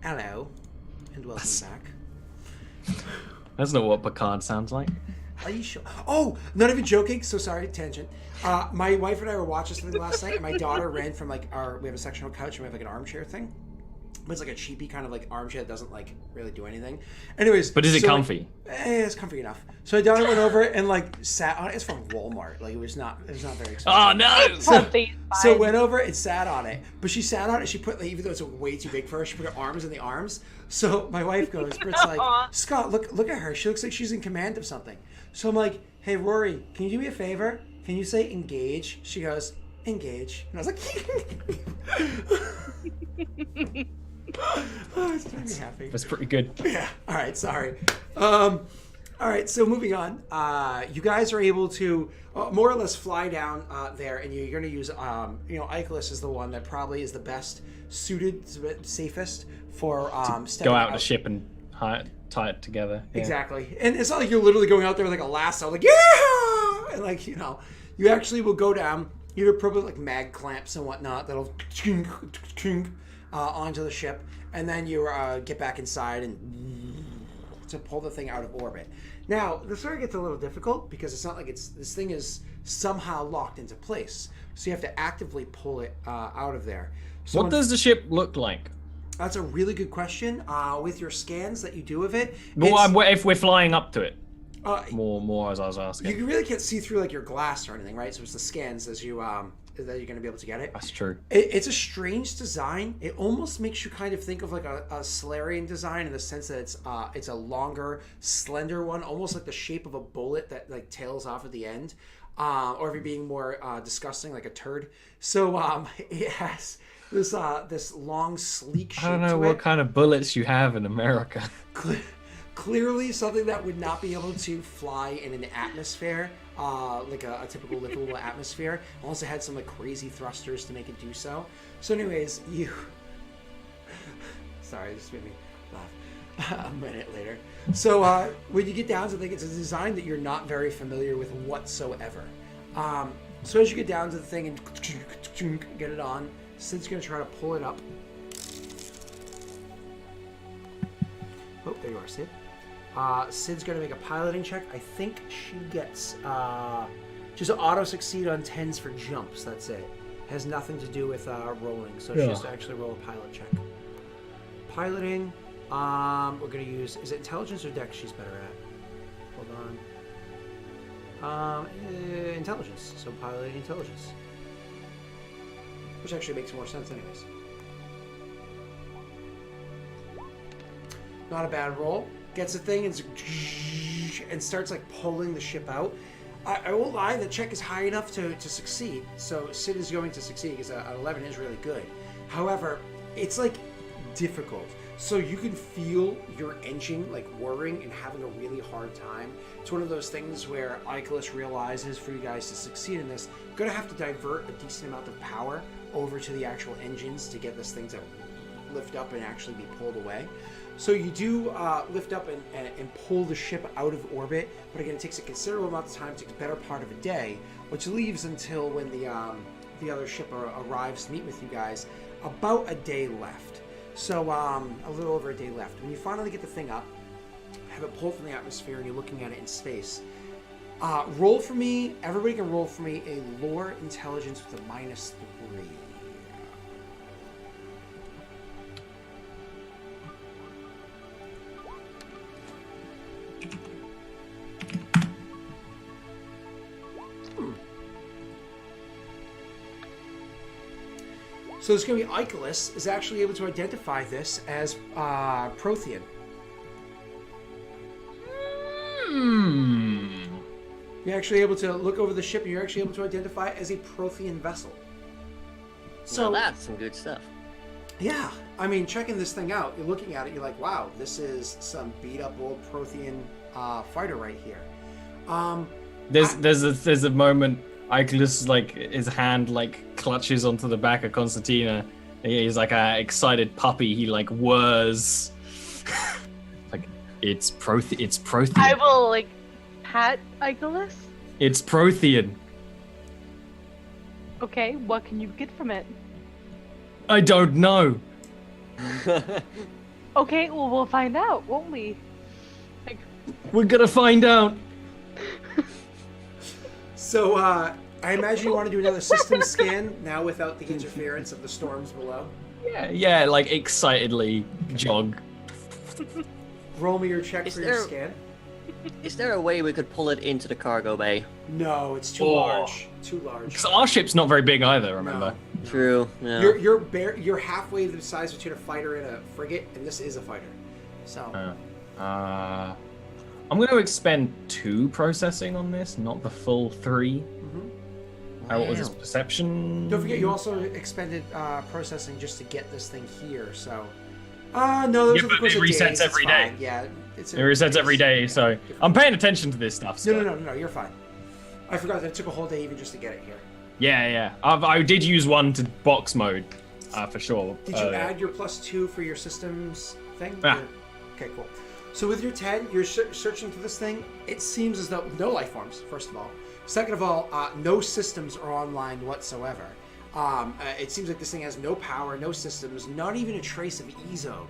Hello, and welcome back. That's not what pecan sounds like. Are you sure? Oh, not even joking. So sorry, tangent. My wife and I were watching something last night, and my daughter ran from we have a sectional couch, and we have like an armchair thing. But it's like a cheapy kind of like armchair that doesn't like really do anything. Anyways, but is it comfy? It's comfy enough. So my daughter went over and like sat on it. It's from Walmart. Like it was not very expensive. Oh no! So went over and sat on it. But she sat on it. She put even though it's way too big for her, she put her arms in the arms. So my wife goes, Britt's like, Scott, look at her. She looks like she's in command of something. So I'm like, hey Rory, can you do me a favor? Can you say engage? She goes, engage. And I was like, oh, it's making me happy. That's pretty good. Yeah. All right. Sorry. All right. So moving on. You guys are able to more or less fly down there, and you're going to use, Icarus is the one that probably is the best suited, safest for go out the ship and tie it together. Yeah. Exactly. And it's not like you're literally going out there with like a lasso, like yeah, and like you actually will go down. You have probably like mag clamps and whatnot that'll onto the ship, and then you get back inside and to pull the thing out of orbit. Now, this sort of gets a little difficult because it's not like this thing is somehow locked into place, so you have to actively pull it out of there. So what does the ship look like? That's a really good question. With your scans that you do of it, well, if we're flying up to it, more as I was asking. You really can't see through like your glass or anything, right? So it's the scans as you that you're going to be able to get it. That's true. It's a strange design. It almost makes you kind of think of like a Solarian design in the sense that it's a longer, slender one, almost like the shape of a bullet that like tails off at the end, or if you're being more disgusting, like a turd. So it has this long, sleek shape. I don't know what kind of bullets you have in America. Clearly something that would not be able to fly in an atmosphere, like a typical livable atmosphere, unless it had some like crazy thrusters to make it do so. So anyways, sorry, this made me laugh a minute later. So when you get down to the thing, it's a design that you're not very familiar with whatsoever. So as you get down to the thing and get it on, Sid's going to try to pull it up. Oh, there you are, Sid. Sid's going to make a piloting check. I think she gets just auto succeed on 10s for jumps. That's it. Has nothing to do with rolling, so she has to actually roll a pilot check. Piloting. We're going to use. Is it intelligence or dex she's better at? Hold on. Intelligence. So piloting intelligence, which actually makes more sense, anyways. Not a bad roll. Gets the thing and starts like pulling the ship out. I won't lie, the check is high enough to succeed. So Sid is going to succeed because an 11 is really good. However, it's like difficult. So you can feel your engine like whirring and having a really hard time. It's one of those things where Icarus realizes for you guys to succeed in this, you're going to have to divert a decent amount of power over to the actual engines to get this thing to lift up and actually be pulled away. So you do lift up and pull the ship out of orbit, but again, it takes a considerable amount of time. It takes a better part of a day, which leaves until when the other ship arrives to meet with you guys, about a day left. So a little over a day left. When you finally get the thing up, have it pulled from the atmosphere, and you're looking at it in space. Roll for me. Everybody can roll for me a lore intelligence with a -3. So it's going to be Icarus is actually able to identify this as Prothean. You're actually able to look over the ship and you're actually able to identify it as a Prothean vessel. So that's some good stuff. Yeah, I mean, checking this thing out, you're looking at it, you're like, wow, this is some beat up old Prothean fighter right here. There's a moment Icarus like his hand like clutches onto the back of Constantina. He's like an excited puppy. He like whirs. Like it's Prothean. I will like pat Icarus. It's Prothean. Okay, what can you get from it? I don't know. Okay, well, we'll find out, won't we? Like, We're gonna find out. So, I imagine you want to do another system scan now without the interference of the storms below. Yeah, like excitedly jog. Roll me your check Is for your there- scan. Is there a way we could pull it into the cargo bay? No, it's too Oh. large. Too large. Because our ship's not very big either, remember? No. True. Yeah. You're halfway the size between a fighter and a frigate, and this is a fighter. So I'm going to expend 2 processing on this, not the full 3. What was his perception? don't forget, you also expended processing just to get this thing here. So, no, those Yeah, are the but course it of resets days, every it's day. fine. Yeah, It resets every day, so I'm paying attention to this stuff. So. No, you're fine. I forgot that it took a whole day even just to get it here. Yeah. I did use one to box mode, for sure. Did you add your +2 for your systems thing? Yeah. Okay, cool. So with your 10, you're searching for this thing. It seems as though no life forms, first of all. Second of all, no systems are online whatsoever. It seems like this thing has no power, no systems, not even a trace of Ezo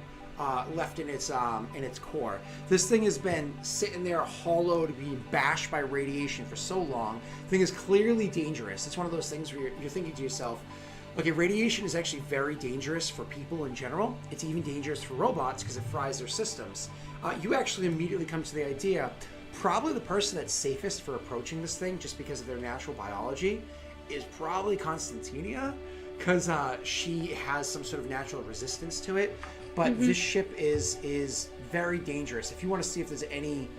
left in its core. This thing has been sitting there hollowed, being bashed by radiation for so long. The thing is clearly dangerous. It's one of those things where you're thinking to yourself, okay, radiation is actually very dangerous for people in general. It's even dangerous for robots because it fries their systems. You actually immediately come to the idea, probably the person that's safest for approaching this thing, just because of their natural biology, is probably Constantinia, because she has some sort of natural resistance to it. But this ship is very dangerous. If you want to see if there's any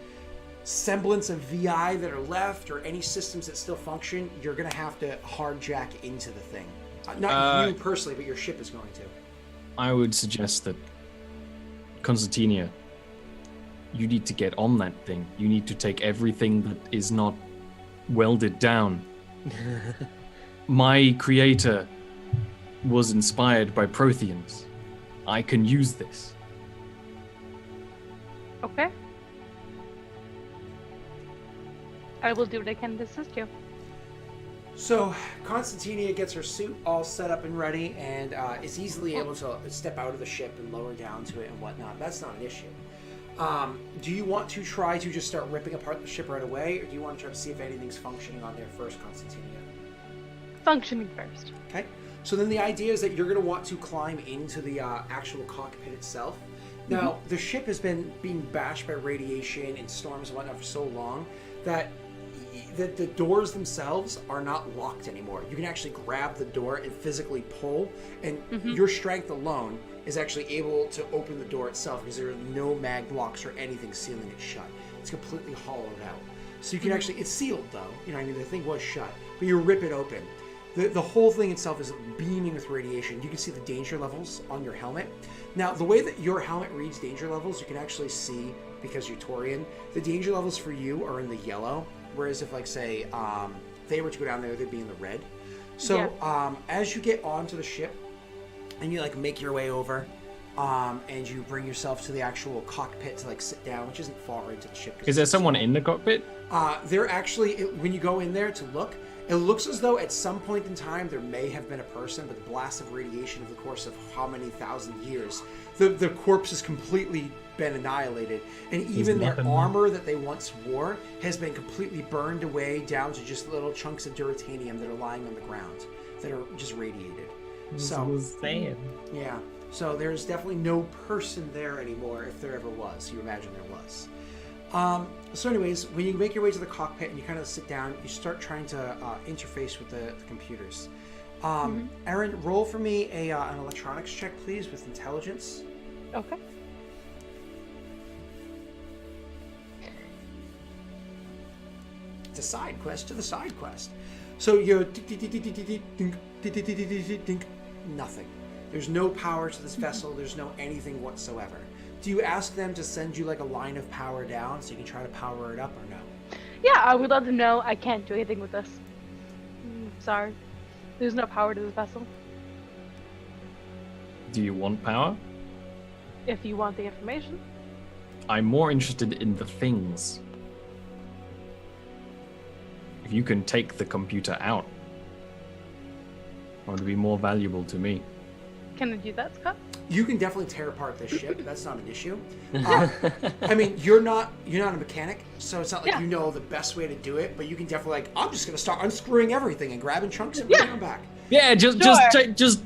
semblance of VI that are left or any systems that still function, you're going to have to hard jack into the thing. Not you personally, but your ship is going to. I would suggest that Constantinia, you need to get on that thing. You need to take everything that is not welded down. My creator was inspired by Protheans. I can use this. okay. I will do what I can to assist you. So Constantinia gets her suit all set up and ready, and is easily able to step out of the ship and lower down to it and whatnot. That's not an issue. Do you want to try to just start ripping apart the ship right away, or do you want to try to see if anything's functioning on there first, Constantinia? Functioning first. Okay. So then the idea is that you're going to want to climb into the actual cockpit itself. Now, the ship has been being bashed by radiation and storms and whatnot for so long that the doors themselves are not locked anymore. You can actually grab the door and physically pull, and your strength alone is actually able to open the door itself because there are no mag blocks or anything sealing it shut. It's completely hollowed out. So you can actually, it's sealed though, you know, I mean, the thing was shut, but you rip it open. The whole thing itself is beaming with radiation. You can see the danger levels on your helmet. Now, the way that your helmet reads danger levels, you can actually see, because you're Torian, the danger levels for you are in the yellow, whereas if, like, say, they were to go down there, they'd be in the red. So, as you get onto the ship, and you, like, make your way over, and you bring yourself to the actual cockpit to, like, sit down, which isn't far into the ship. Is there someone in the cockpit? They're actually, when you go in there to look, it looks as though at some point in time there may have been a person, but the blast of radiation over the course of how many thousand years, the corpse has completely been annihilated, and even their armor that they once wore has been completely burned away down to just little chunks of duratanium that are lying on the ground that are just radiated. So, yeah. So there's definitely no person there anymore, if there ever was. You imagine there was. So anyways, when you make your way to the cockpit and you kind of sit down, you start trying to interface with the computers. Aaron, roll for me an electronics check, please, with intelligence. Okay. It's a side quest to the side quest. So you're nothing. There's no power to this vessel. There's no anything whatsoever. Do you ask them to send you like a line of power down so you can try to power it up, or no? Yeah, I would let them know I can't do anything with this. Sorry. There's no power to this vessel. Do you want power? If you want the information. I'm more interested in the things. If you can take the computer out, it would be more valuable to me. Can I do that, Scott? You can definitely tear apart this ship. That's not an issue. I mean, you're not a mechanic, so it's not like you know the best way to do it. But you can definitely I'm just gonna start unscrewing everything and grabbing chunks and bringing them back. Yeah, just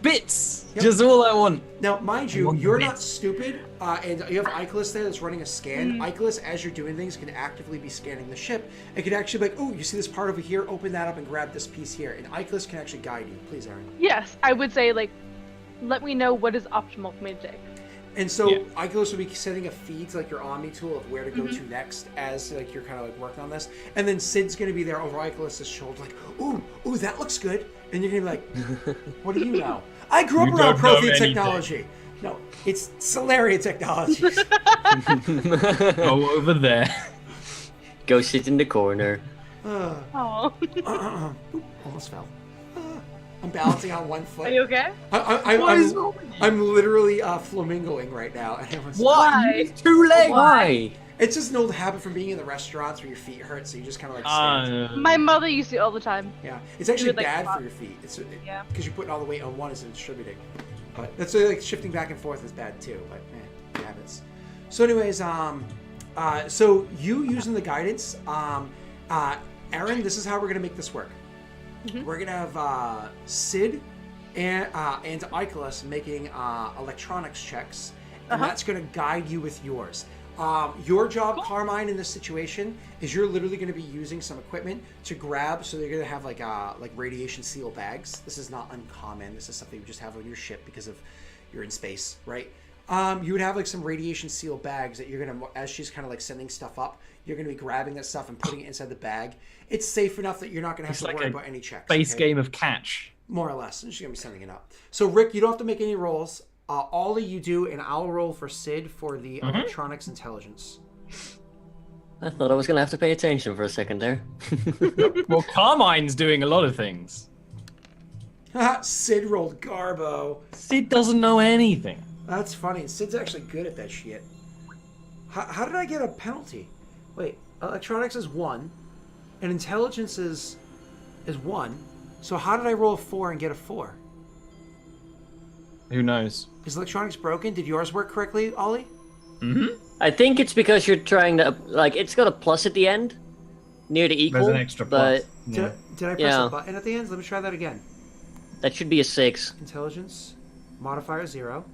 bits. Yep. Just all I want. Now, mind you, you're not stupid, and you have Icarus there that's running a scan. Icarus, as you're doing things, can actively be scanning the ship. It can actually be like, oh, you see this part over here? Open that up and grab this piece here. And Icarus can actually guide you. Please, Aaron. Yes, I would say, like, let me know what is optimal for me to take. And so Icarus will be sending a feed to like your Omni tool of where to go to next as like you're kind of like working on this. And then Sid's going to be there over Icarus' shoulder like, ooh, that looks good. And you're going to be like, what do you know? I grew up around Prothean technology. No, it's Solarian technology. Go over there. Go sit in the corner. Oh. Almost fell. I'm balancing on one foot. Are you okay? I'm literally flamingoing right now. And Why? 2 legs. Why? It's just an old habit from being in the restaurants where your feet hurt, so you just kind of like stand. My mother used to all the time. Yeah, it's actually would, like, bad pop. for your feet. It's Yeah. because you're putting all the weight on one instead of distributing. But that's like shifting back and forth is bad too. But habits. So, anyways, so you using the guidance, Aaron, this is how we're gonna make this work. We're gonna have Sid and Icarus making electronics checks, and that's gonna guide you with yours. Your job, Carmine, in this situation is you're literally going to be using some equipment to grab. So you're going to have like radiation seal bags. This is not uncommon. This is something you just have on your ship because of you're in space, right? You would have like some radiation seal bags that you're going to, as she's kind of like sending stuff up, you're going to be grabbing that stuff and putting it inside the bag. It's safe enough that you're not going to have to worry about any checks. Base game of catch. More or less. And she's going to be sending it up. So Rick, you don't have to make any rolls. All of you do, and I'll roll for Sid for the electronics intelligence. I thought I was gonna have to pay attention for a second there. Well, Carmine's doing a lot of things. Sid rolled Garbo. Sid doesn't know anything. That's funny. Sid's actually good at that shit. How did I get a penalty? Wait, electronics is 1, and intelligence is 1. So how did I roll a 4 and get a 4? Who knows? Is electronics broken? Did yours work correctly, Ollie? I think it's because you're trying to, like, it's got a plus at the end, near the equal. There's an extra plus. Did I press a button at the end? Let me try that again. That should be a 6. Intelligence, modifier 0.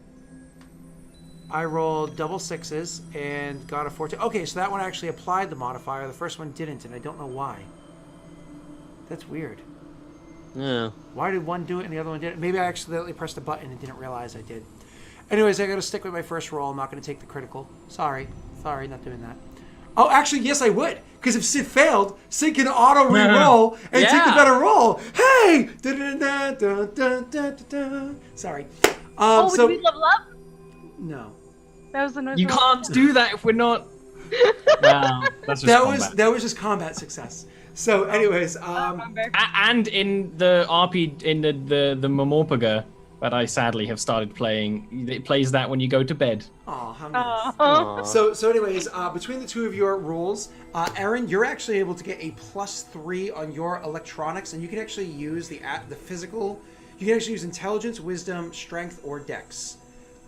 I rolled double 6s and got a 14. Okay, so that one actually applied the modifier. The first one didn't, and I don't know why. That's weird. Yeah. Why did one do it and the other one didn't? Maybe I accidentally pressed a button and didn't realize I did. Anyways, I gotta stick with my first roll. I'm not gonna take the critical. Sorry, not doing that. Oh, actually, yes, I would. Because if Sid failed, Sid can auto re-roll and take the better roll. Hey! Sorry. Did we level up? No. That was the noise. You can't do that if we're not. Wow, that's just combat. That was just combat success. So, anyways, And in the RP, in the Momorpaga that I sadly have started playing, it plays that when you go to bed. Oh, how nice. So anyways, between the two of your rolls, Aaron, you're actually able to get a +3 on your electronics, and you can actually use the physical. You can actually use intelligence, wisdom, strength, or dex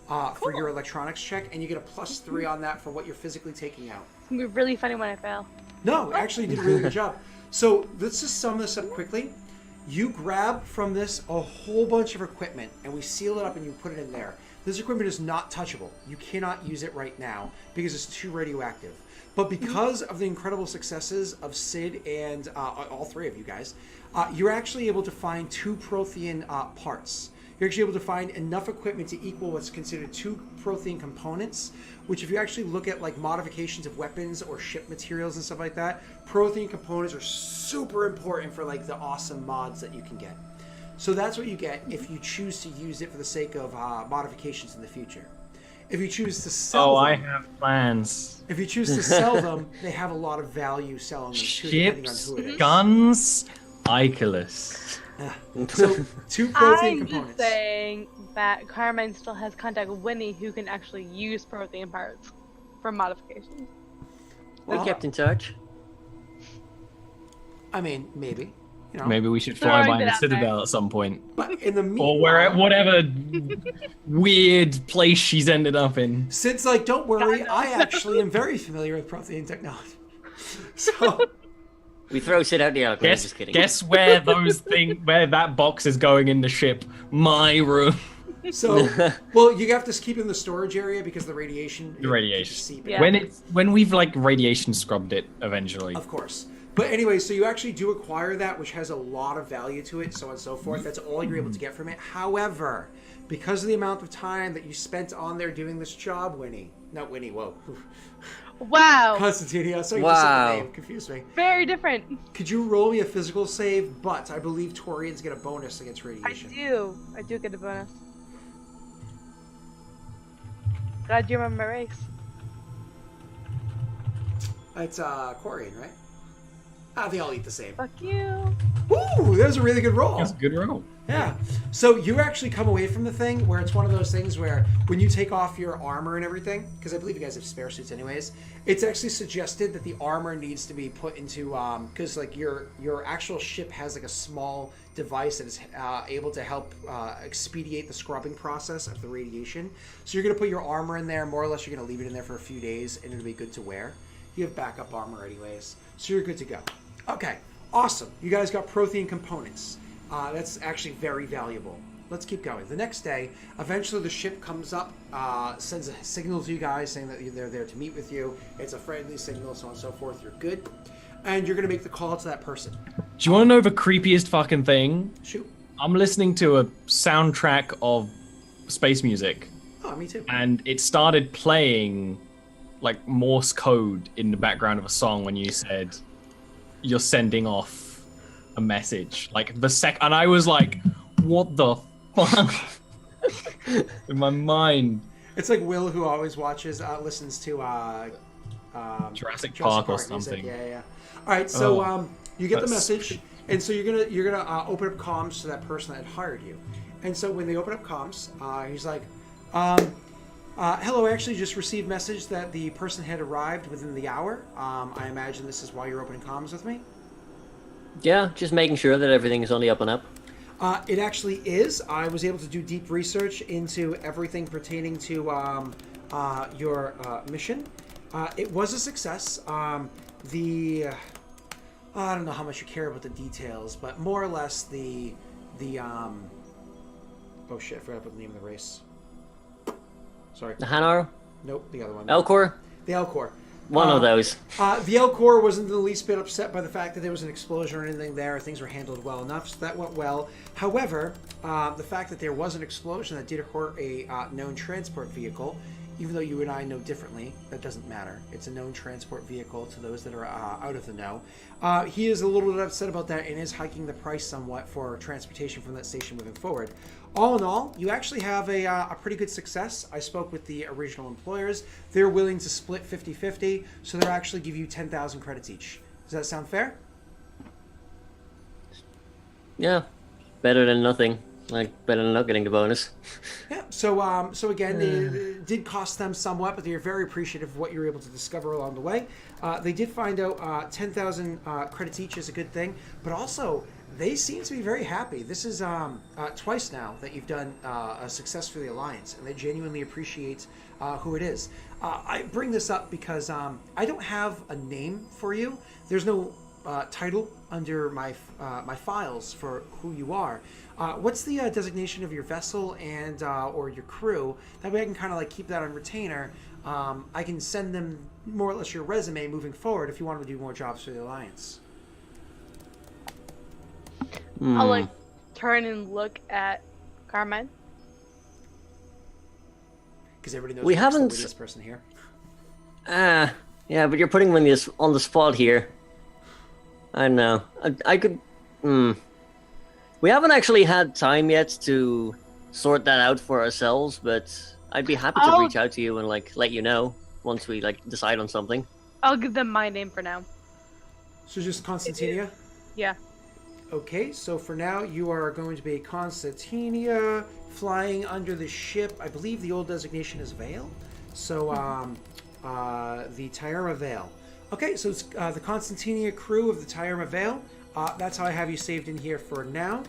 for your electronics check, and you get a +3 on that for what you're physically taking out. It's gonna be really funny when I fail. No, actually, you did a really good job. So let's just sum this up quickly. You grab from this a whole bunch of equipment, and we seal it up and you put it in there. This equipment is not touchable. You cannot use it right now because it's too radioactive. But because of the incredible successes of Sid and all three of you guys, you're actually able to find 2 Prothean parts. You're actually able to find enough equipment to equal what's considered 2 Prothean components, which if you actually look at like modifications of weapons or ship materials and stuff like that, Prothean components are super important for like the awesome mods that you can get. So that's what you get if you choose to use it for the sake of modifications in the future. If you choose to sell them, I have plans. If you choose to sell them, they have a lot of value selling them too, depending on Ships, who it is. guns, Icarus. So 2 Prothean I'm components. just saying that Carmine still has contact with Winnie, who can actually use Prothean parts for modifications. We kept in touch. I mean, maybe. you know. Maybe we should fly Throwing by it the out there. Citadel at some point. But in the meanwhile, Or whatever weird place she's ended up in. Sid's like, don't worry, I actually am very familiar with Prothean technology. So We throw Sid out the airplane. Just kidding. Guess where where that box is going in the ship? My room. So, well, you have to keep it in the storage area because the radiation. The radiation. Seep Yeah. When we've like radiation scrubbed it eventually. Of course. But anyway, so you actually do acquire that, which has a lot of value to it, so on and so forth. That's all you're able to get from it. However, because of the amount of time that you spent on there doing this job, Wow. Constantine, I saw you Wow. just said the name, confused me. Very different. Could you roll me a physical save? But I believe Torians get a bonus against I radiation. do get a bonus. Glad you remember my race. It's Quarian, right? They all eat the same. Fuck you. Woo! That was a really good roll. That's a good roll. Yeah. So you actually come away from the thing where it's one of those things where when you take off your armor and everything, because I believe you guys have spare suits anyways, it's actually suggested that the armor needs to be put into because like your actual ship has like a small device that is able to help expedite the scrubbing process of the radiation. So you're gonna put your armor in there. More or less, you're gonna leave it in there for a few days, and it'll be good to wear. You have backup armor anyways, so you're good to go. Okay, awesome. You guys got Prothean components. That's actually very valuable. Let's keep going. The next day, eventually the ship comes up, sends a signal to you guys saying that they're there to meet with you. It's a friendly signal, so on and so forth. You're good. And you're going to make the call to that person. Do you want to know the creepiest fucking thing? Shoot. I'm listening to a soundtrack of space music, Oh, me too. and it started playing like Morse code in the background of a song when you said you're sending off a message. Like and I was like, what the fuck? In my mind. It's like Will, who always listens to Jurassic Park or music. something. Yeah. All right, so you get the that's message, and so you're gonna open up comms to that person that hired you. And so when they open up comms, he's like, hello, I actually just received message that the person had arrived within the hour. I imagine this is why you're opening comms with me. Yeah, just making sure that everything is on the up and up. It actually is. I was able to do deep research into everything pertaining to your mission. It was a success. I don't know how much you care about the details, but more or less the oh shit, I forgot about the name of the race. Sorry. The Hanar? Nope, the other one. Elcor? The Elcor. One of those. The Elcor wasn't the least bit upset by the fact that there was an explosion or anything there. Things were handled well enough, so that went well. However, the fact that there was an explosion that did hurt a known transport vehicle, even though you and I know differently, that doesn't matter. It's a known transport vehicle to those that are out of the know. He is a little bit upset about that and is hiking the price somewhat for transportation from that station moving forward. All in all, you actually have a pretty good success. I spoke with the original employers. They're willing to split 50-50, so they'll actually give you 10,000 credits each. Does that sound fair? Yeah, better than nothing. Like, better than not getting the bonus. Yeah, so again, it did cost them somewhat, but they are very appreciative of what you were able to discover along the way. They did find out 10,000 credits each is a good thing, but also they seem to be very happy. This is twice now that you've done a success for the Alliance, and they genuinely appreciate who it is. I bring this up because I don't have a name for you. There's no title under my files for who you are. What's the designation of your vessel and or your crew? That way I can kind of like keep that on retainer. I can send them more or less your resume moving forward if you want to do more jobs for the Alliance. I'll like turn and look at Carmine. Because everybody knows We who's haven't- the wittiest person here. Yeah, but you're putting me on the spot here. I know. I could. We haven't actually had time yet to sort that out for ourselves, but I'd be happy to reach out to you and like let you know once we like decide on something. I'll give them my name for now. So just Constantinia? Yeah. Okay, so for now you are going to be Constantinia, flying under the ship. I believe the old designation is Vale. So the Tyerma Vale. Okay, so it's the Constantinia crew of the Tyerma Vale. That's how I have you saved in here for now.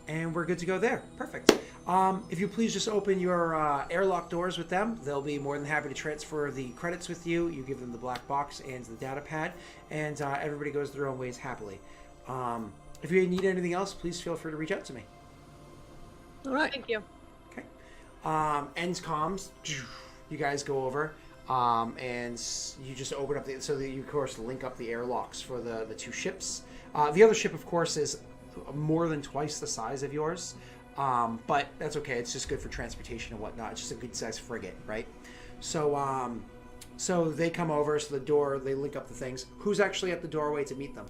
And we're good to go there. Perfect. If you please just open your airlock doors with them, they'll be more than happy to transfer the credits with you. You give them the black box and the data pad, and everybody goes their own ways happily. If you need anything else, please feel free to reach out to me. All right. Thank you. Okay. Ends comms. You guys go over, and you just open up so that you, of course, link up the airlocks for the two ships. The other ship, of course, is more than twice the size of yours, but that's okay. It's just good for transportation and whatnot. It's just a good sized frigate, right? So, so they come over. So the door, they link up the things. Who's actually at the doorway to meet them?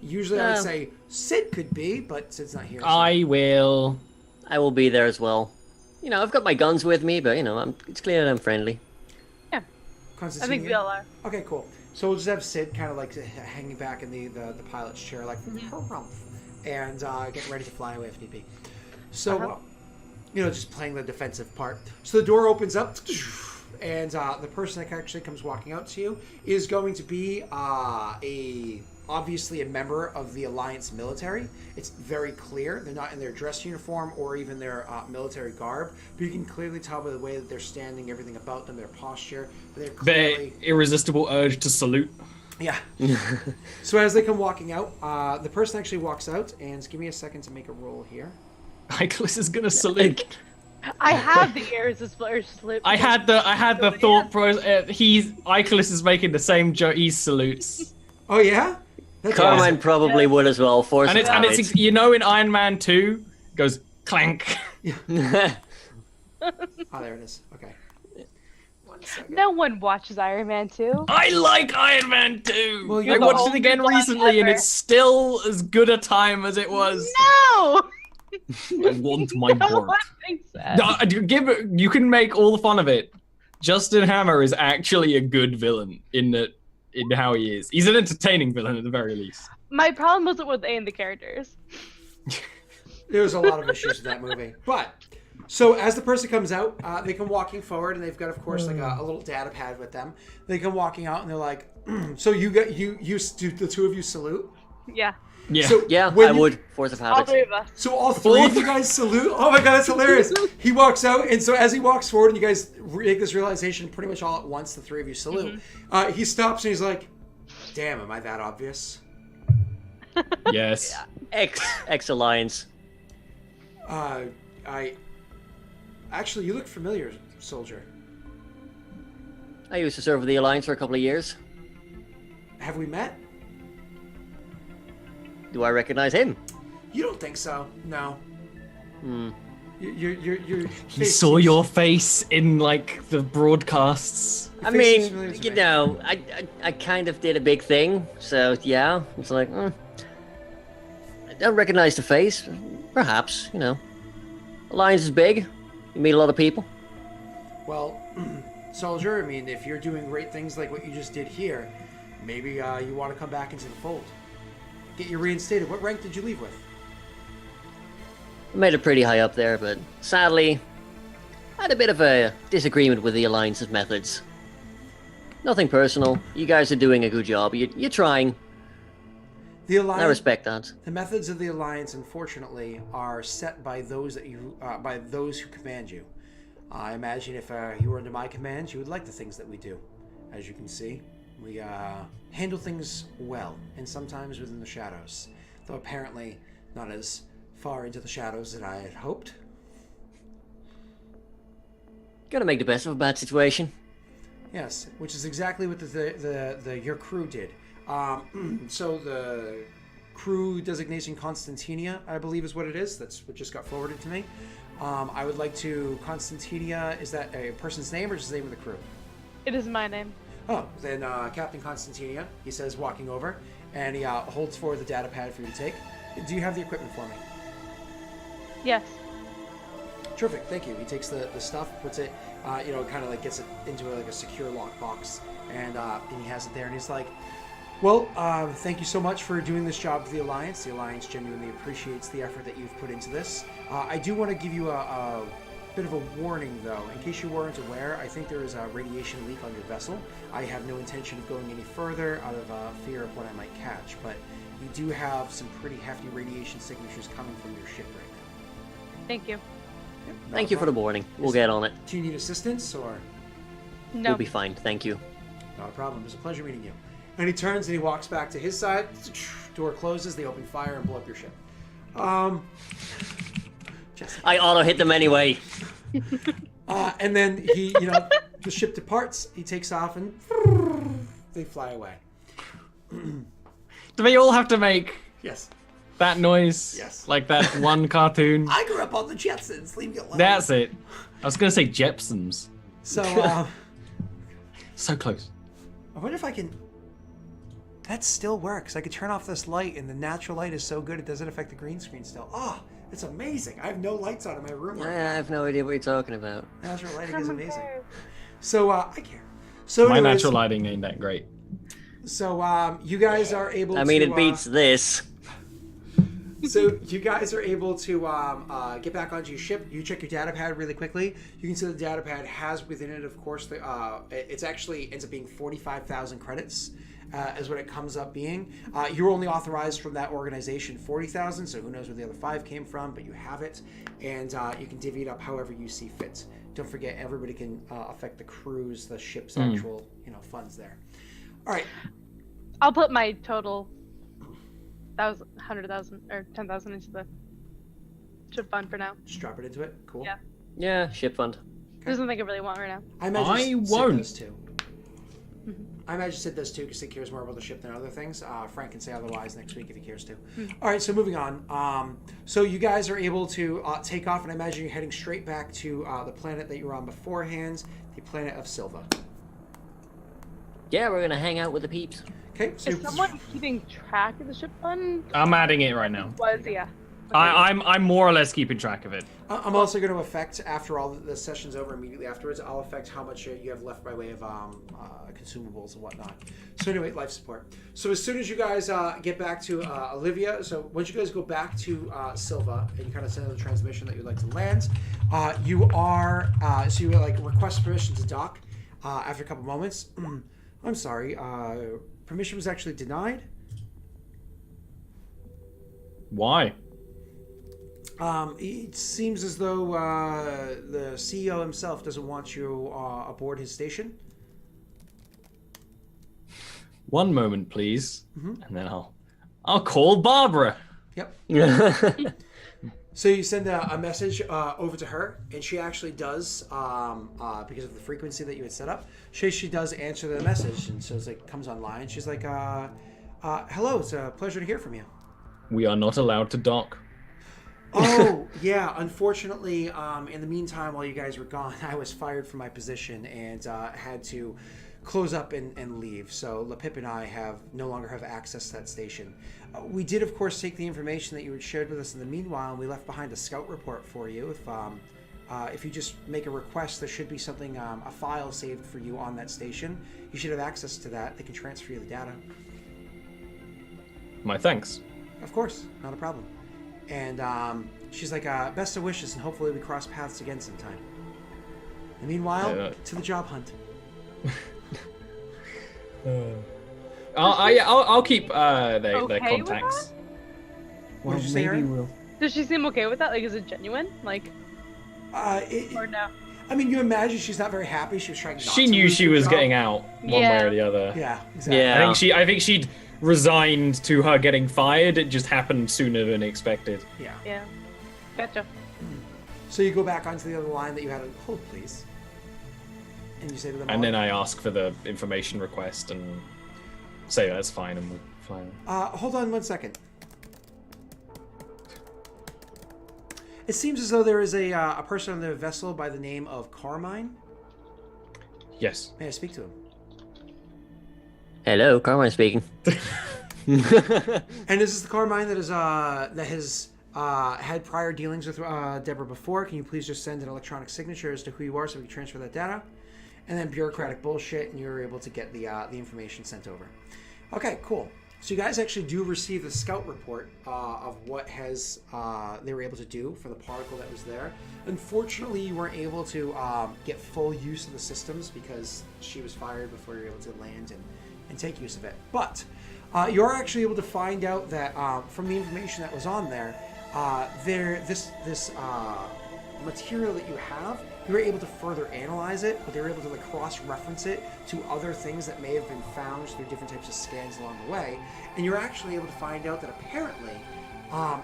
Usually, I would say Sid could be, but Sid's not here. So. I will be there as well. You know, I've got my guns with me, but you know, it's clear that I'm friendly. Yeah. I think we all are. Okay, cool. So we'll just have Sid kind of like hanging back in the pilot's chair, like, and getting ready to fly away if need be. So, you know, just playing the defensive part. So the door opens up, and the person that actually comes walking out to you is going to be obviously a member of the Alliance military. It's very clear. They're not in their dress uniform or even their military garb, but you can clearly tell by the way that they're standing, everything about them, their posture. They're clearly... the irresistible urge to salute. Yeah. So as they come walking out, the person actually walks out, and give me a second to make a roll here. Icarus is gonna salute. I have the irresistible urge to salute. I had the thought process. Icarus is making the same joke. He salutes. Oh yeah. Carmine probably would as well. And it's you know, in Iron Man 2, it goes clank. Oh, there it is. Okay. 1 second. No one watches Iron Man 2. I like Iron Man 2. Well, I watched it again recently, and it's still as good a time as it was. No. I want my No work. one thinks that. You can make all the fun of it. Justin Hammer is actually a good villain in how he is. He's an entertaining villain at the very least. My problem wasn't with any of the characters. There's a lot of issues with that movie. But, so as the person comes out, they come walking forward, and they've got, of course, like a little data pad with them. They come walking out, and they're like, so the two of you salute? Yeah. Yeah. So Yeah, I would. Force of All habit. three of us. So all three of you guys salute? Oh my god, that's hilarious. He walks out, and so as he walks forward, and you guys make this realization pretty much all at once, the three of you salute. He stops, and he's like, damn, am I that obvious? Yes. X Alliance. Actually, you look familiar, soldier. I used to serve with the Alliance for a couple of years. Have we met? Do I recognize him? You don't think so? No. Hmm. Your He saw your face in like the broadcasts. I face is familiar mean, to you me. know, I kind of did a big thing, so yeah, it's like, I don't recognize the face. Perhaps, you know. Alliance is big. You meet a lot of people. Well, soldier, I mean, if you're doing great things like what you just did here, maybe you want to come back into the fold. Get you reinstated. What rank did you leave with? I made it pretty high up there, but sadly, I had a bit of a disagreement with the Alliance's methods. Nothing personal. You guys are doing a good job. You're trying. The Alliance. I respect that. The methods of the Alliance, unfortunately, are set by those by those who command you. I imagine if you were under my command, you would like the things that we do. As you can see, we handle things well, and sometimes within the shadows, though apparently not as far into the shadows that I had hoped. Gotta make the best of a bad situation. Yes, which is exactly what your crew did. So the crew designation Constantinia, I believe is what it is. That's what just got forwarded to me. I would like to... Constantinia, is that a person's name or just the name of the crew? It is my name. Oh, then Captain Constantinia, he says, walking over, and he holds forward the data pad for you to take. Do you have the equipment for me? Yes. Terrific, thank you. He takes the stuff, puts it, kind of like gets it into a secure lock box, and he has it there, and he's like, well, thank you so much for doing this job for the Alliance. The Alliance genuinely appreciates the effort that you've put into this. I do want to give you Bit of a warning, though. In case you weren't aware, I think there is a radiation leak on your vessel. I have no intention of going any further out of fear of what I might catch, but you do have some pretty hefty radiation signatures coming from your ship right now. Thank you. Yep, Thank you for the warning. We'll get on it. Do you need assistance, or...? No. We'll be fine. Thank you. Not a problem. It was a pleasure meeting you. And he turns and he walks back to his side. Door closes. They open fire and blow up your ship. Jesse. I auto hit them anyway. And then he, the ship departs. He takes off and they fly away. Do they all have to make Yes. that noise? Yes. Like that one cartoon? I grew up on the Jetsons. Leave me alone. That's it. I was going to say Jepsons. So, So close. I wonder if I can... That still works. I could turn off this light, and the natural light is so good it doesn't affect the green screen still. Oh, it's amazing. I have no lights on in my room right I now. have no idea what you're talking about. Natural lighting is amazing. So, I care. So My anyways, natural lighting ain't that great. So, you guys are able to... I mean, it beats this. So you guys are able to get back onto your ship. You check your data pad really quickly. You can see the data pad has within it, of course, it's actually ends up being 45,000 credits is what it comes up being. You're only authorized from that organization 40,000, so who knows where the other 5 came from, but you have it, and you can divvy it up however you see fit. Don't forget, everybody can affect the cruise, the ship's actual funds there. All right. I'll put my total 100,000 or 10,000 into the ship fund for now. Just drop it into it. Cool. Yeah. Yeah, ship fund. There's nothing I really want right now. I imagine I Sid won't. does too. I imagine Sid does too because he cares more about the ship than other things. Frank can say otherwise next week if he cares to. All right, so moving on. So you guys are able to take off, and I imagine you're heading straight back to the planet that you were on beforehand, the planet of Silva. Yeah, we're gonna hang out with the peeps. Okay. So Is someone keeping track of the ship fund? I'm adding it right now. Yeah. I'm more or less keeping track of it. I'm also going to affect, after all the session's over, immediately afterwards, I'll affect how much you have left by way of consumables and whatnot. So anyway, life support. So as soon as you guys get back to Olivia, so once you guys go back to Silva and you kind of send out the transmission that you'd like to land, you request permission to dock after a couple moments. I'm sorry, permission was actually denied. Why? It seems as though the CEO himself doesn't want you aboard his station. One moment, please, and then I'll call Barbara. Yep. So you send a message over to her, and she actually does, because of the frequency that you had set up, she does answer the message, and so it comes online. She's like, hello, it's a pleasure to hear from you. We are not allowed to dock. Oh, yeah. Unfortunately, in the meantime, while you guys were gone, I was fired from my position and had to close up and leave. So LaPip and I no longer have access to that station. We did, of course, take the information that you had shared with us in the meanwhile, and we left behind a scout report for you. If you just make a request, there should be something, a file saved for you on that station. You should have access to that. They can transfer you the data. My thanks. Of course, not a problem. And she's like, best of wishes, and hopefully we cross paths again sometime. And meanwhile, to the job hunt. I'll keep their Okay with contacts. that? What did you say, Aaron? Does she seem okay with that? Like, is it genuine? Like, or no? I mean, you imagine she's not very happy. She was trying. She knew she was getting out one way or the other. Yeah, exactly. Yeah. I think she'd resigned to her getting fired. It just happened sooner than expected. Yeah. Yeah. Gotcha. So you go back onto the other line that you had on hold, please. And you say to them, And then I ask for the information request and say that's fine, and we'll fly. hold on 1 second. It seems as though there is a person on the vessel by the name of Carmine. Yes. May I speak to him? Hello, Carmine speaking. And is this the Carmine that has had prior dealings with Deborah before? Can you please just send an electronic signature as to who you are so we can transfer that data? And then bureaucratic bullshit, and you're able to get the information sent over. Okay, cool. So you guys actually do receive the scout report of what has they were able to do for the particle that was there. Unfortunately, you weren't able to get full use of the systems because she was fired before you were able to land and take use of it. But you're actually able to find out that from the information that was on there, this material that you have, you were able to further analyze it, but they were able to like cross-reference it to other things that may have been found through different types of scans along the way, and you're actually able to find out that apparently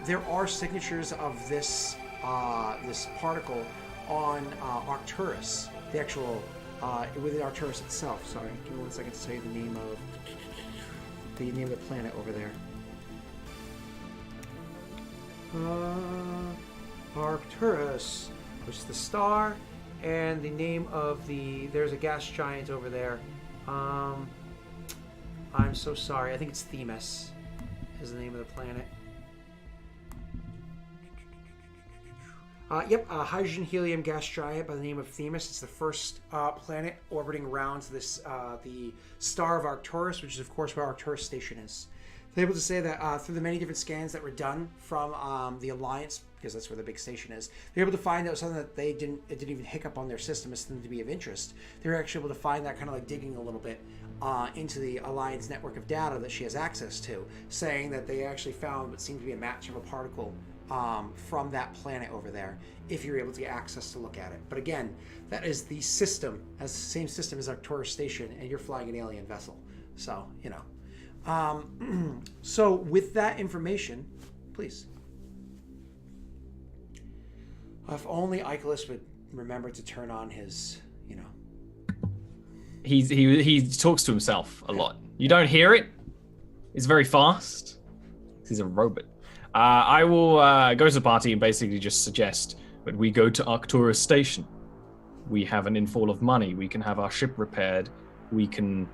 there are signatures of this this particle on Arcturus, the actual within Arcturus itself. Sorry, give me 1 second to tell you the name of the planet over there. Arcturus, which is the star, and the name of there's a gas giant over there. I'm so sorry. I think it's Themis is the name of the planet. Hydrogen helium gas giant by the name of Themis. It's the first planet orbiting around this the star of Arcturus, which is of course where Arcturus station is. They're able to say that through the many different scans that were done from the Alliance, because that's where the big station is, they're able to find out something that it didn't even hiccup on their system as something to be of interest. They're actually able to find that kind of like digging a little bit into the Alliance network of data that she has access to, saying that they actually found what seemed to be a match of a particle from that planet over there, if you're able to get access to look at it. But again, that is the system, as the same system as Arcturus station, and you're flying an alien vessel. So, you know. So with that information, please. If only Icarus would remember to turn on his, you know. He talks to himself a lot. You don't hear it. It's very fast. He's a robot. I will go to the party and basically just suggest that we go to Arcturus Station. We have an infall of money. We can have our ship repaired. We can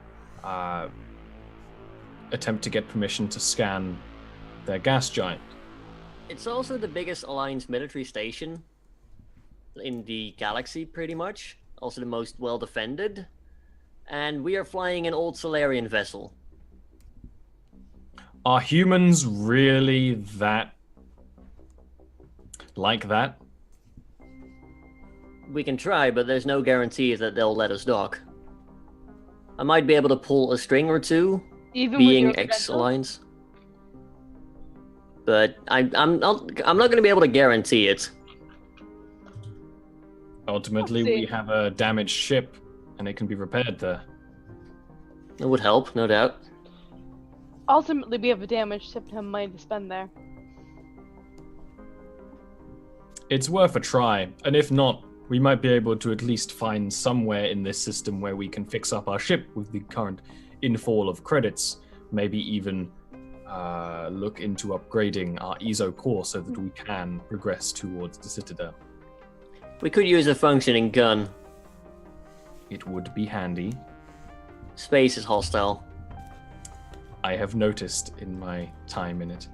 attempt to get permission to scan their gas giant. It's also the biggest Alliance military station in the galaxy, pretty much. Also the most well-defended. And we are flying an old Solarian vessel. Are humans really that... like that? We can try, but there's no guarantee that they'll let us dock. I might be able to pull a string or two, Even being with your ex-Alliance. But I'm not going to be able to guarantee it. Ultimately, Let's see. we have a damaged ship, and it can be repaired there. It would help, no doubt. Ultimately, we have a damaged ship to have money to spend there. It's worth a try, and if not, we might be able to at least find somewhere in this system where we can fix up our ship with the current infall of credits. Maybe even look into upgrading our ESO core so that we can progress towards the Citadel. We could use a functioning gun. It would be handy. Space is hostile. I have noticed in my time in it.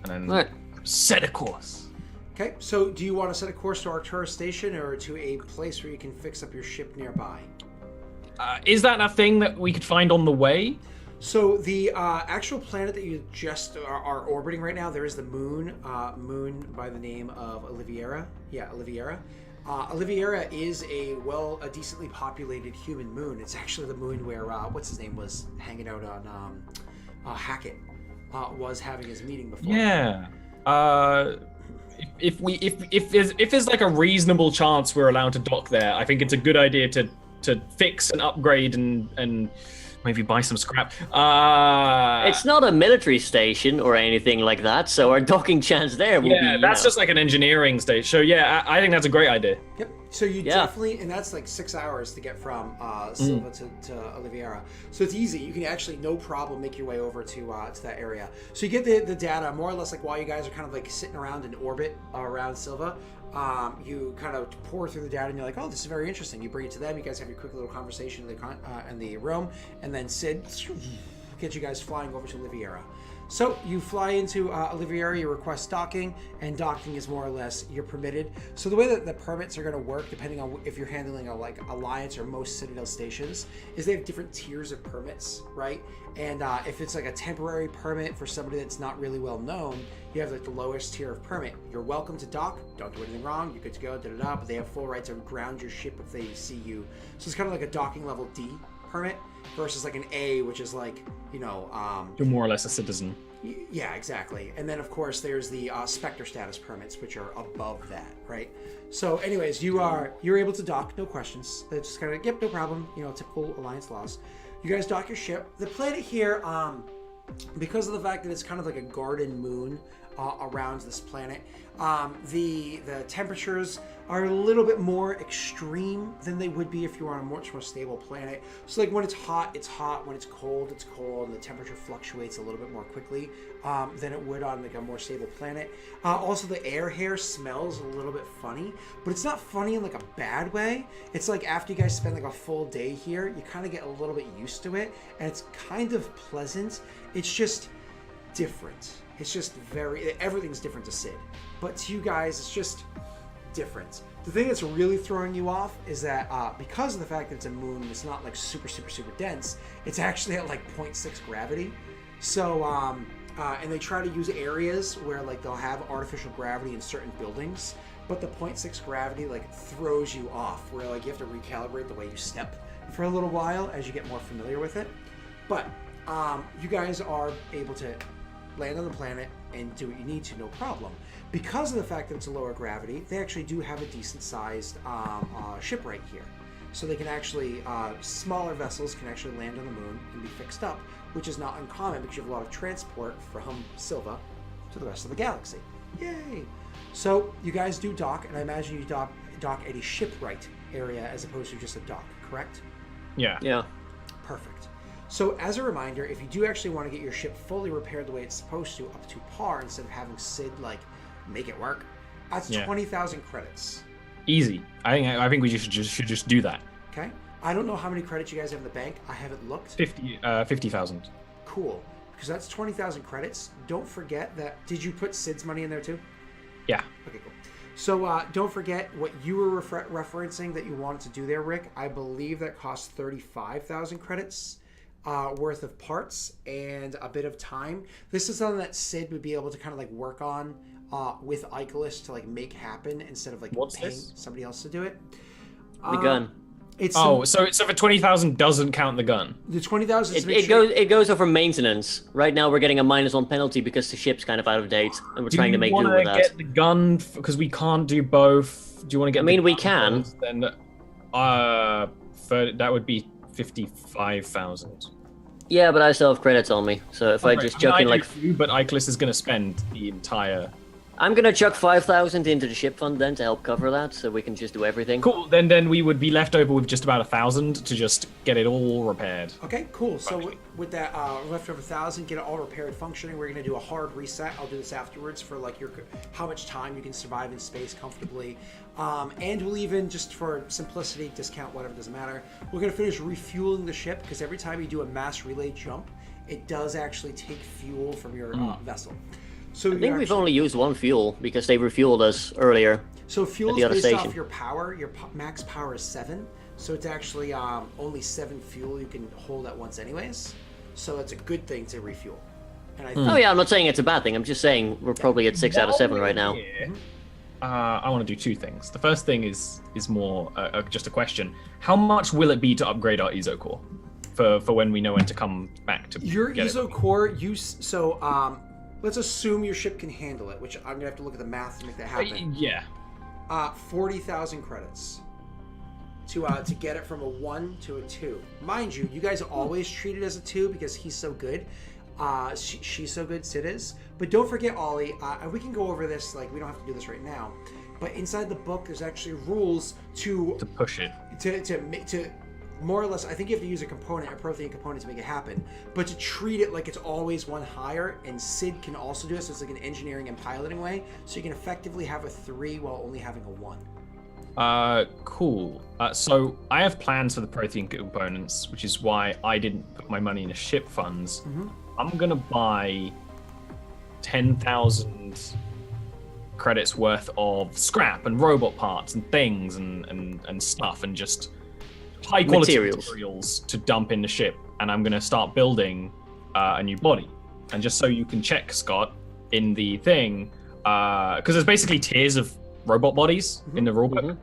And then Right. set a course. Okay, so do you want to set a course to Arcturus Station or to a place where you can fix up your ship nearby? Is that a thing that we could find on the way? So the actual planet that you just are orbiting right now, there is the moon, moon by the name of Oliviera. Yeah, Oliviera. Oliviera is a decently populated human moon. It's actually the moon where what's his name was hanging out on Hackett was having his meeting before. Yeah. If there's like a reasonable chance we're allowed to dock there, I think it's a good idea to fix and upgrade and maybe buy some scrap. It's not a military station or anything like that, so our docking chance there will be... Yeah, that's just like an engineering station. So yeah, I think that's a great idea. Yep. So you definitely, and that's like 6 hours to get from Silva to Oliviera. So it's easy. You can actually, no problem, make your way over to that area. So you get the data more or less like while you guys are kind of like sitting around in orbit around Silva. You kind of pour through the data and you're like, oh, this is very interesting. You bring it to them. You guys have your quick little conversation in the room, and then Sid gets you guys flying over to Oliviera. So you fly into Oliviera, you request docking, and docking is more or less you're permitted. So the way that the permits are going to work, depending on if you're handling a like Alliance or most Citadel stations, is they have different tiers of permits, right? And if it's like a temporary permit for somebody that's not really well known, you have like the lowest tier of permit. You're welcome to dock, don't do anything wrong, you're good to go, da-da-da, but they have full right to ground your ship if they see you. So it's kind of like a docking level D permit versus like an A, which is like, you know... You're more or less a citizen. Yeah, exactly. And then, of course, there's the Spectre status permits, which are above that, right? So anyways, you're able to dock, no questions. It's just kind of, yep, no problem, you know, typical Alliance laws. You guys dock your ship. The planet here, because of the fact that it's kind of like a garden moon around this planet, the temperatures are a little bit more extreme than they would be if you were on a much more stable planet. So like when it's hot, it's hot. When it's cold, and the temperature fluctuates a little bit more quickly than it would on like a more stable planet. Also, the air here smells a little bit funny, but it's not funny in like a bad way. It's like after you guys spend like a full day here, you kind of get a little bit used to it, and it's kind of pleasant. It's just different. It's just everything's different to Sid. But to you guys, it's just different. The thing that's really throwing you off is that because of the fact that it's a moon, it's not like super, super, super dense, it's actually at like 0.6 gravity. So, and they try to use areas where like they'll have artificial gravity in certain buildings, but the 0.6 gravity like throws you off, where like you have to recalibrate the way you step for a little while as you get more familiar with it. But you guys are able to land on the planet and do what you need to, no problem. Because of the fact that it's a lower gravity, they actually do have a decent sized ship right here. So they can actually, smaller vessels can actually land on the moon and be fixed up, which is not uncommon because you have a lot of transport from Silva to the rest of the galaxy. Yay! So you guys do dock, and I imagine you dock at a shipwright area as opposed to just a dock, correct? Yeah. Yeah. Perfect. So as a reminder, if you do actually want to get your ship fully repaired the way it's supposed to, up to par, instead of having Sid like make it work, that's 20,000 credits. Easy. I think we should just do that. Okay. I don't know how many credits you guys have in the bank. I haven't looked. 50,000. Cool. Because that's 20,000 credits. Don't forget that. Did you put Sid's money in there too? Yeah. Okay, cool. So don't forget what you were referencing that you wanted to do there, Rick. I believe that costs 35,000 credits. Worth of parts and a bit of time. This is something that Sid would be able to kind of like work on with Icarus to like make happen instead of like paying somebody else to do it. The gun. So for 20,000 doesn't count the gun. The 20,000. It goes over maintenance. Right now we're getting a -1 penalty because the ship's kind of out of date, and we're trying to make do with that. Do you want to get the gun because we can't do both? Do you want to get? I mean, we can. Then, that would be 55,000. Yeah, but I still have credits on me, so if I just chuck in like... But Icarus is going to spend the entire... I'm going to chuck 5,000 into the ship fund then to help cover that, so we can just do everything. Cool, then we would be left over with just about 1,000 to just get it all repaired. Okay, cool. So with that leftover 1,000, get it all repaired, functioning, we're going to do a hard reset. I'll do this afterwards for like how much time you can survive in space comfortably. And we'll even, just for simplicity, discount whatever, doesn't matter. We're going to finish refueling the ship, because every time you do a mass relay jump, it does actually take fuel from your vessel. So I think we've only used one fuel, because they refueled us earlier. So fuel is based off your power. Your max power is 7. So it's actually only 7 fuel you can hold at once anyways. So that's a good thing to refuel. And I think Oh yeah, I'm not saying it's a bad thing. I'm just saying we're probably at 6 out of 7 right now. I want to do 2 things. The first thing is more just a question. How much will it be to upgrade our ESO core for when we know when to come back to your get ESO core? Let's assume your ship can handle it, which I'm gonna have to look at the math to make that happen. 40,000 credits to get it from a 1 to a 2. Mind you, you guys always treat it as a 2 because he's so good. She's so good, Sid is. But don't forget, Ollie, and we can go over this, like, we don't have to do this right now, but inside the book, there's actually rules to push it. To more or less, I think you have to use a Prothean component to make it happen, but to treat it like it's always one higher, and Sid can also do it, so it's like an engineering and piloting way, so you can effectively have a 3 while only having a 1. Cool. So I have plans for the Prothean components, which is why I didn't put my money in a ship funds. I'm gonna buy 10,000 credits worth of scrap and robot parts and things and stuff and just high quality materials to dump in the ship, and I'm gonna start building a new body. And just so you can check, Scott, in the thing, because there's basically tiers of robot bodies in the rulebook.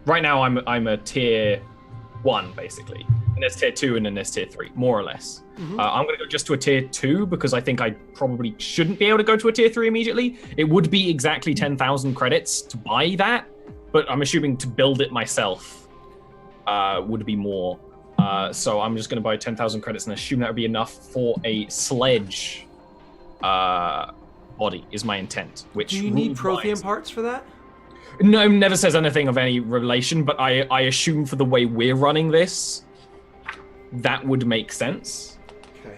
Right now I'm a tier 1 basically, and there's tier 2 and then there's tier 3, more or less. I'm gonna go just to a tier 2 because I think I probably shouldn't be able to go to a tier 3 immediately. It would be exactly 10,000 credits to buy that, but I'm assuming to build it myself would be more. So I'm just gonna buy 10,000 credits and assume that would be enough for a sledge body is my intent. Which do you need Prothean parts for that? No, it never says anything of any relation, but I assume for the way we're running this, that would make sense. Okay.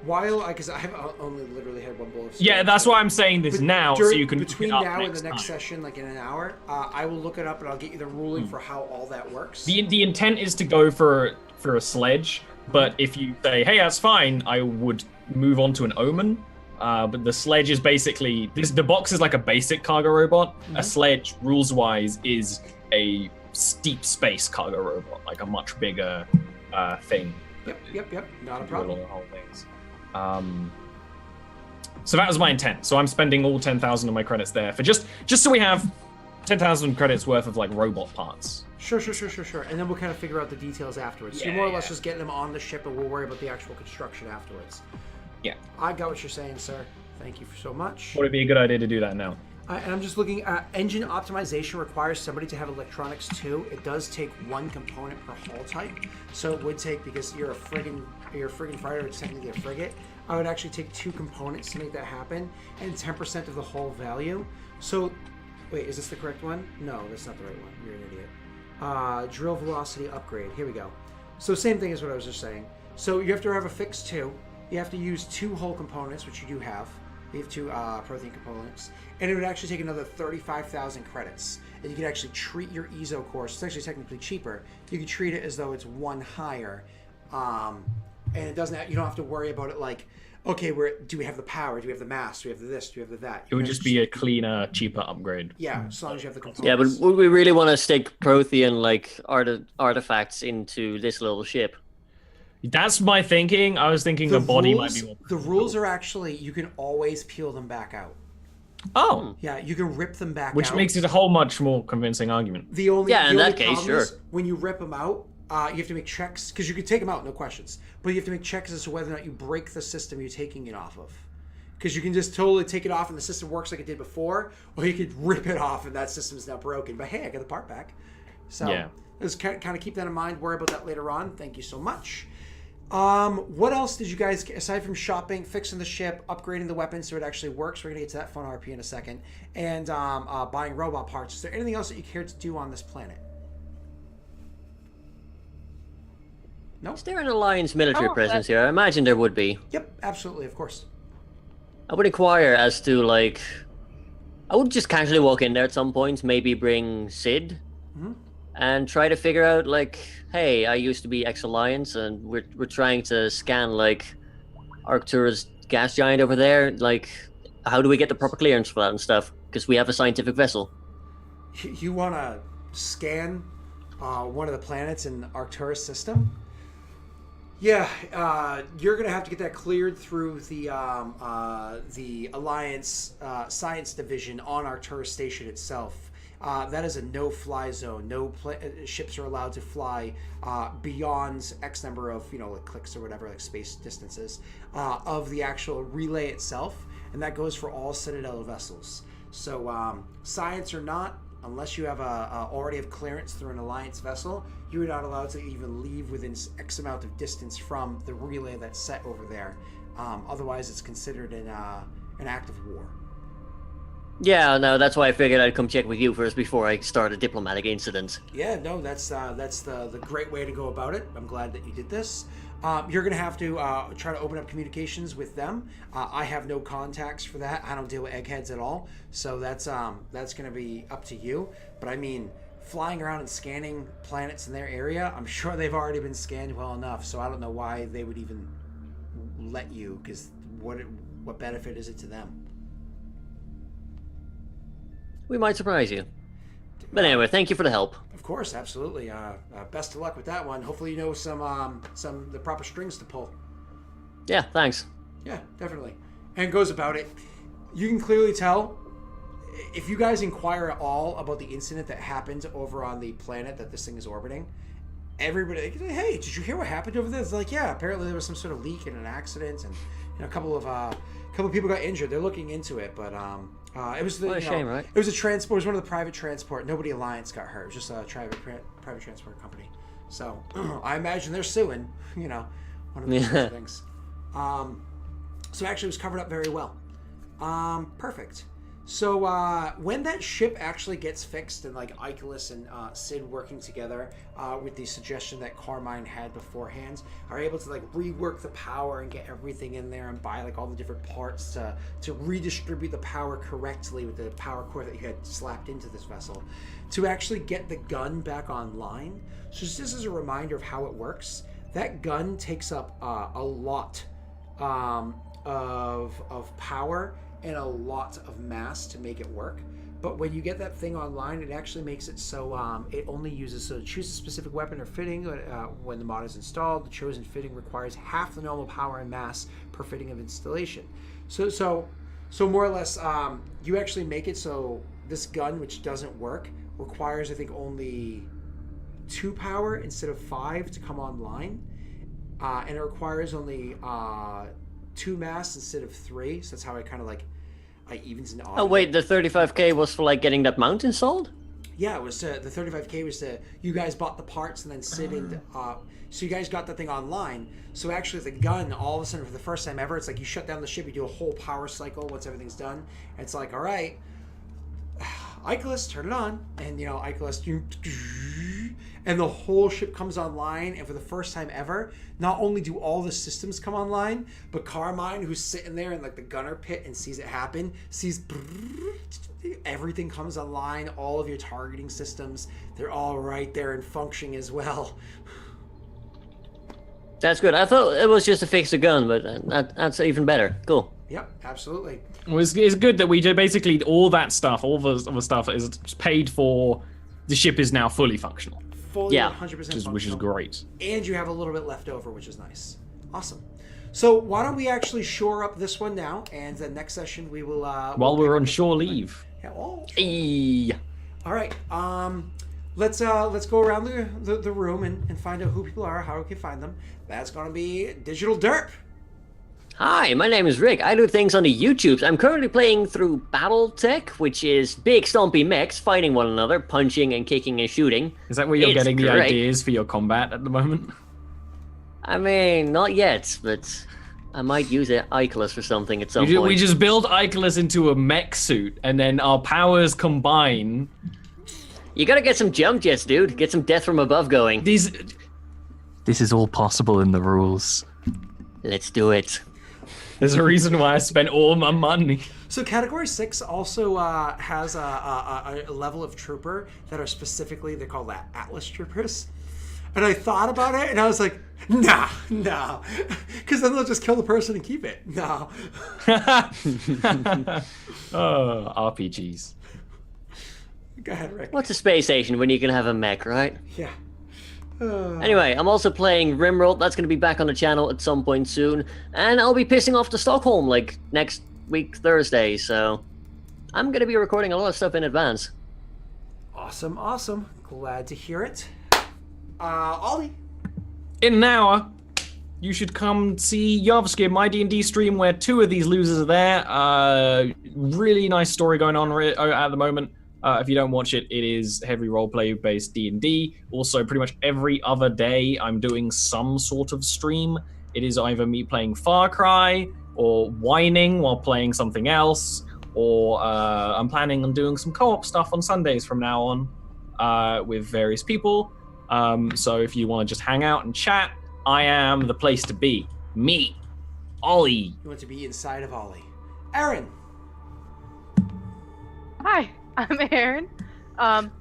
While because I have only literally had one bullet. Yeah, that's why I'm saying this now, so you can between pick it up now and the next time. session, like in an hour, I will look it up and I'll get you the ruling for how all that works. The intent is to go for a sledge, but if you say, hey, that's fine, I would move on to an omen. But the sledge is basically the box is like a basic cargo robot. A sledge, rules wise, is a steep space cargo robot, like a much bigger thing. Yep. Not a problem. Whole things. So that was my intent. So I'm spending all 10,000 of my credits there for just so we have 10,000 credits worth of like robot parts. Sure. And then we'll kind of figure out the details afterwards. So you're more or less just getting them on the ship, and we'll worry about the actual construction afterwards. Yeah. I got what you're saying, sir. Thank you so much. Would it be a good idea to do that now? And I'm just looking at engine optimization requires somebody to have electronics too. It does take one component per hull type, so it would take, because you're a friggin' fighter, it's technically a frigate. I would actually take 2 components to make that happen, and 10% of the hull value. So, wait, is this the correct one? No, that's not the right one. You're an idiot. Drill velocity upgrade. Here we go. So same thing as what I was just saying. So you have to have a fix 2. You have to use 2 hull components, which you do have. You have 2 Prothean components. And it would actually take another 35,000 credits. And you could actually treat your EZO course. It's actually technically cheaper. You could treat it as though it's 1 higher. And it doesn't. You don't have to worry about it like, okay, do we have the power? Do we have the mass? Do we have the this? Do we have the that? It would just be a cleaner, cheaper upgrade. Yeah, as long as you have the components. Yeah, but would we really want to stick Prothean like artifacts into this little ship? That's my thinking. I was thinking the body might be more. The rules are actually, you can always peel them back out. Oh. Yeah, you can rip them back out. Which makes it a whole much more convincing argument. In that case, sure. When you rip them out, you have to make checks, because you can take them out, no questions. But you have to make checks as to whether or not you break the system you're taking it off of. Because you can just totally take it off and the system works like it did before, or you could rip it off and that system's now broken. But hey, I got the part back. So yeah. Let's kind of keep that in mind, worry about that later on. Thank you so much. What else did you guys, aside from shopping, fixing the ship, upgrading the weapons so it actually works? We're going to get to that fun RP in a second. And buying robot parts. Is there anything else that you care to do on this planet? No? Is there an Alliance military presence here? I imagine there would be. Yep, absolutely, of course. I would inquire as to, like... I would just casually walk in there at some point, maybe bring Sid, and try to figure out, like, hey, I used to be ex-Alliance, and we're trying to scan, like, Arctura's gas giant over there. Like, how do we get the proper clearance for that and stuff? Because we have a scientific vessel. You want to scan one of the planets in Arctura's system? Yeah, you're going to have to get that cleared through the Alliance Science Division on Arcturus Station itself. That is a no-fly zone. No ships are allowed to fly beyond X number of, like clicks or whatever, like space distances, of the actual relay itself, and that goes for all Citadel vessels. So, science or not, unless you have already have clearance through an Alliance vessel, you are not allowed to even leave within X amount of distance from the relay that's set over there. Otherwise, it's considered an act of war. Yeah, no, that's why I figured I'd come check with you first before I start a diplomatic incident. Yeah, no, that's the great way to go about it. I'm glad that you did this. You're going to have to try to open up communications with them. I have no contacts for that. I don't deal with eggheads at all. So that's going to be up to you. But I mean, flying around and scanning planets in their area, I'm sure they've already been scanned well enough. So I don't know why they would even let you, because what benefit is it to them? We might surprise you. But anyway, thank you for the help. Of course, absolutely. Best of luck with that one. Hopefully, you know some the proper strings to pull. Yeah, thanks. Yeah, definitely. And goes about it. You can clearly tell if you guys inquire at all about the incident that happened over on the planet that this thing is orbiting. Everybody, hey, did you hear what happened over there? It's like, yeah, apparently there was some sort of leak and an accident, and a couple of people got injured. They're looking into it, but it was What a shame, right? It was a transport. It was one of the private transport. Nobody Alliance got hurt. It was just a private transport company. So I imagine they're suing. One of those sorts of things. So actually, it was covered up very well. Perfect. So when that ship actually gets fixed, and like Icarus and Sid working together with the suggestion that Carmine had beforehand, are able to like rework the power and get everything in there and buy like all the different parts to redistribute the power correctly with the power core that you had slapped into this vessel, to actually get the gun back online. So just as a reminder of how it works, that gun takes up a lot of power and a lot of mass to make it work. But when you get that thing online, it actually makes it so it only uses, so choose a specific weapon or fitting when the mod is installed. The chosen fitting requires half the normal power and mass per fitting of installation. So more or less, you actually make it so this gun, which doesn't work, requires, I think, only 2 power instead of 5 to come online. And it requires only 2 mass instead of 3. So that's how I kind of like I evens and odds. Oh wait, the 35k was for like getting that mount installed? Yeah, it was the 35k was you guys bought the parts and then sitting. So you guys got the thing online. So actually, the gun, all of a sudden, for the first time ever, it's like you shut down the ship, you do a whole power cycle once everything's done. And it's like, all right, Icarus, turn it on, and Icarus, and the whole ship comes online. And for the first time ever, not only do all the systems come online, but Carmine, who's sitting there in like the gunner pit and sees it happen, sees everything comes online. All of your targeting systems, they're all right there and functioning as well. That's good. I thought it was just to fix the gun, but that's even better. Cool. Yep, absolutely. Well, it's good that we do basically all that stuff, all the stuff is paid for. The ship is now fully functional. Fully, Yeah. 100% functional. Which is great. And you have a little bit left over, which is nice. Awesome. So why don't we actually shore up this one now, and the next session we will... While we're on shore leave. Yeah, all right. Let's go around the room and find out who people are, how we can find them. That's going to be Digital Derp. Hi, my name is Rick. I do things on the YouTubes. I'm currently playing through Battletech, which is big stompy mechs fighting one another, punching and kicking and shooting. Is that where you're It's getting the great. ideas for your combat at the moment? I mean, not yet, but I might use it Icarus for something at some point. We just build Icarus into a mech suit, and then our powers combine. You gotta get some jump jets, dude. Get some death from above going. This is all possible in the rules. Let's do it. There's a reason why I spent all my money. So Category 6 also has a level of trooper that are specifically, they're called Atlas Troopers. And I thought about it, and I was like, nah. Because then they'll just kill the person and keep it. No. Oh, RPGs. Go ahead, Rick. What's a space station when you can have a mech, right? Yeah. Anyway, I'm also playing Rimworld. That's going to be back on the channel at some point soon. And I'll be pissing off to Stockholm like next week, Thursday. So I'm going to be recording a lot of stuff in advance. Awesome. Glad to hear it. Ollie. In an hour, you should come see Yavskim, my D&D stream, where 2 of these losers are there. Really nice story going on at the moment. If you don't watch it, it is heavy roleplay based D&D. Also, pretty much every other day, I'm doing some sort of stream. It is either me playing Far Cry, or whining while playing something else, or I'm planning on doing some co-op stuff on Sundays from now on with various people. So if you want to just hang out and chat, I am the place to be. Me, Ollie. You want to be inside of Ollie. Aaron. Hi, I'm Aaron. I'm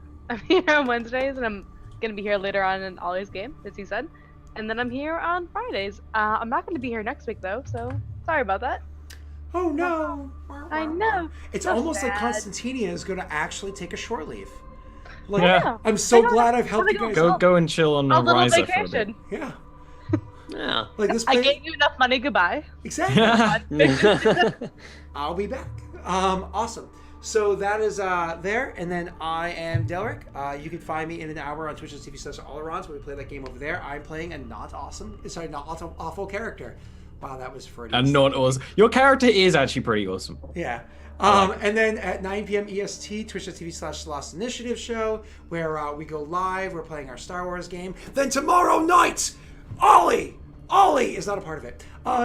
here on Wednesdays, and I'm gonna be here later on in Ollie's game, as he said. And then I'm here on Fridays. I'm not gonna be here next week though, so sorry about that. Oh no! I know. It's So almost like sad. Constantinia is going to actually take a short leave. Like, Yeah. I'm so I know. glad I've helped Wanna you go guys. Go and chill on A little Ryza for a bit. vacation. Yeah, Yeah. like this. I Place, gave you enough money. Goodbye. exactly. Yeah. I'll be back. Awesome. So that is there, and then I am Delric. You can find me in an hour on Twitch.tv/Allerons where we play that game over there. I'm playing a not awful character. Wow, that was Freudian. And not awesome. Your character is actually pretty awesome. Yeah. And then at 9 p.m. EST, Twitch.tv/Lost Initiative show, where we go live. We're playing our Star Wars game. Then tomorrow night, Ollie is not a part of it.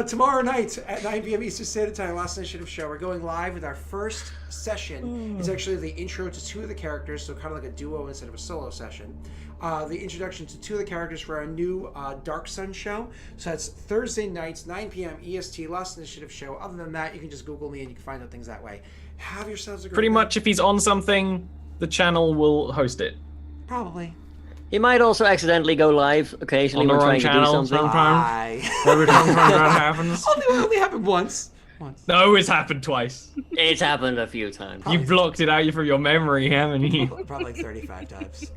Tomorrow night at 9 p.m. Eastern Standard Time, Lost Initiative show, we're going live with our first session. It's actually the intro to 2 of the characters, so kind of like a duo instead of a solo session. The introduction to 2 of the characters for our new Dark Sun show. So that's Thursday nights, 9 p.m. EST, Lost Initiative show. Other than that, you can just Google me and you can find out things that way. Have yourselves a great Pretty night. much, if he's on something, the channel will host it. Probably. He might also accidentally go live occasionally On the when wrong trying to do channel, something. sometimes. Bye. Every time that happens. only happened once. No, it's happened twice. It's happened a few times. You blocked it out from your memory, haven't you? Probably 35 times.